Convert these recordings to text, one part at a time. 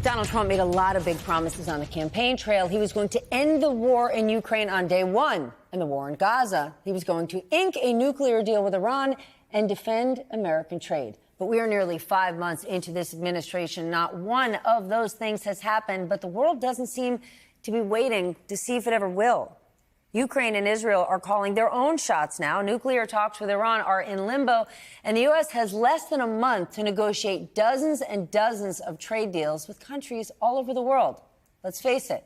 Donald Trump made a lot of big promises on the campaign trail. He was going to end the war in Ukraine on day one and the war in Gaza. He was going to ink a nuclear deal with Iran and defend American trade. But we are nearly 5 months into this administration. Not one of those things has happened, but the world doesn't seem to be waiting to see if it ever will. Ukraine and Israel are calling their own shots now. Nuclear talks with Iran are in limbo, and the U.S. has less than a month to negotiate dozens and dozens of trade deals with countries all over the world. Let's face it,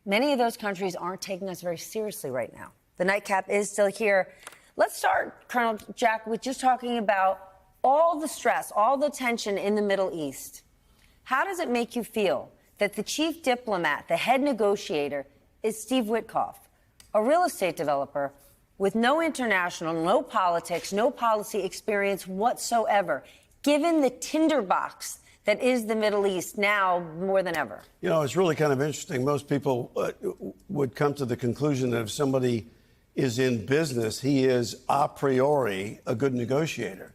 many of those countries aren't taking us very seriously right now. The nightcap is still here. Let's start, Colonel Jack, with just talking about all the stress, all the tension in the Middle East. How does it make you feel that the chief diplomat, the head negotiator, is Steve Witkoff, a real estate developer with no international, no politics, no policy experience whatsoever, given the tinderbox that is the Middle East now more than ever? You know, it's really kind of interesting. Most people would come to the conclusion that if somebody is in business, he is a priori a good negotiator.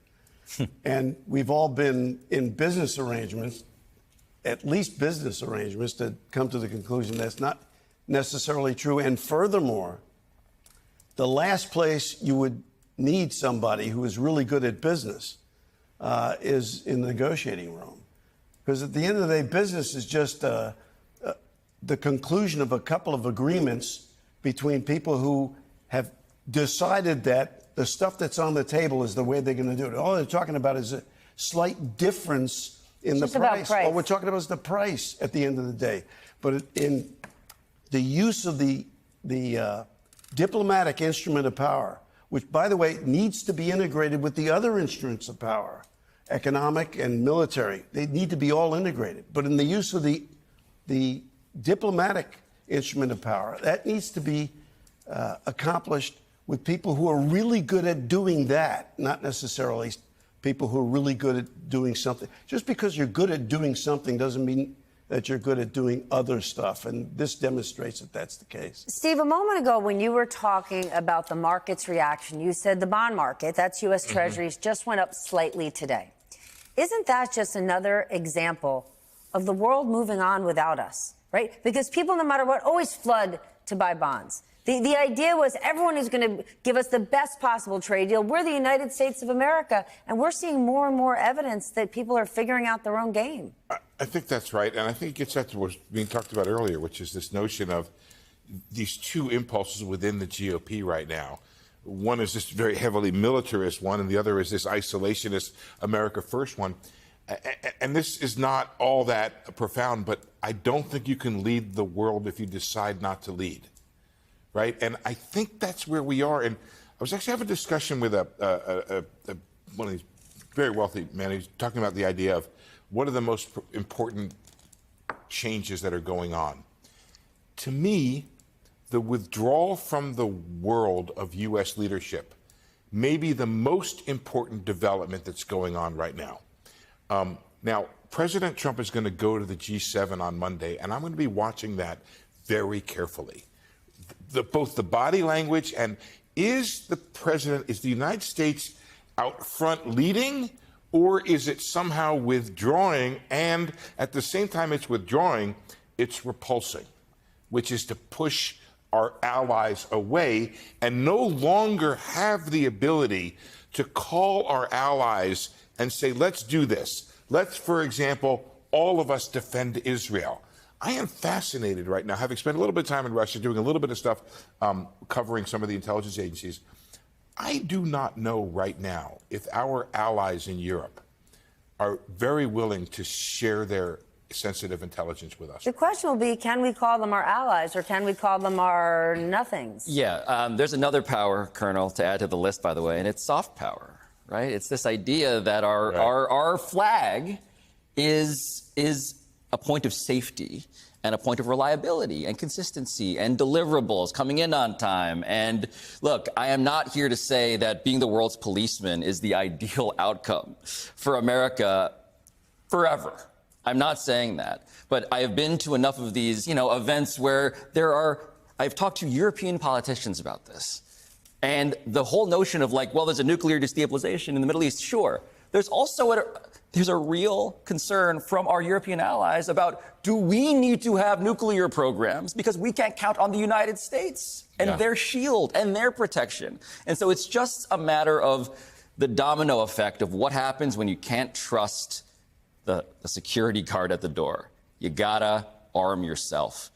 And we've all been in business arrangements, at least business arrangements, to come to the conclusion that's not necessarily true. And furthermore, the last place you would need somebody who is really good at business is in the negotiating room. Because at the end of the day, business is just the conclusion of a couple of agreements between people who have decided that the stuff that's on the table is the way they're going to do it. All they're talking about is a slight difference in the price. All we're talking about is the price at the end of the day. But in the use of the diplomatic instrument of power, which, by the way, needs to be integrated with the other instruments of power, economic and military, they need to be all integrated. But in the use of the diplomatic instrument of power, that needs to be accomplished with people who are really good at doing that, not necessarily people who are really good at doing something. Just because you're good at doing something doesn't mean that you're good at doing other stuff, and this demonstrates that that's the case. Steve, a moment ago when you were talking about the market's reaction, you said the bond market, that's U.S. Treasuries, just went up slightly today. Isn't that just another example of the world moving on without us, right? Because people, no matter what, always flood to buy bonds. The idea was everyone is going to give us the best possible trade deal. We're the United States of America, and we're seeing more and more evidence that people are figuring out their own game. I think that's right, and I think it gets at what was being talked about earlier, which is this notion of these two impulses within the GOP right now. One is this very heavily militarist one, and the other is this isolationist America First one. And this is not all that profound, but I don't think you can lead the world if you decide not to lead. Right. And I think that's where we are. And I was actually having a discussion with one of these very wealthy men. He's talking about the idea of what are the most important changes that are going on. To me, the withdrawal from the world of U.S. leadership may be the most important development that's going on right now. Now, President Trump is going to go to the G7 on Monday, and I'm going to be watching that very carefully. Both the body language and is the United States out front leading, or is it somehow withdrawing? And at the same time it's withdrawing, it's repulsing, which is to push our allies away and no longer have the ability to call our allies and say, let's do this. Let's, for example, all of us defend Israel. I am fascinated right now, having spent a little bit of time in Russia, doing a little bit of stuff covering some of the intelligence agencies. I do not know right now if our allies in Europe are very willing to share their sensitive intelligence with us. The question will be, can we call them our allies or can we call them our nothings? Yeah, there's another power, Colonel, to add to the list, by the way, and it's soft power, right? It's this idea that our flag is a point of safety and a point of reliability and consistency and deliverables, coming in on time. And look, I am not here to say that being the world's policeman is the ideal outcome for America forever. I'm not saying that. But I have been to enough of these, events where I've talked to European politicians about this. And the whole notion of there's a nuclear destabilization in the Middle East, sure. There's also there's a real concern from our European allies about, do we need to have nuclear programs because we can't count on the United States and their shield and their protection. And so it's just a matter of the domino effect of what happens when you can't trust the security guard at the door. You gotta arm yourself.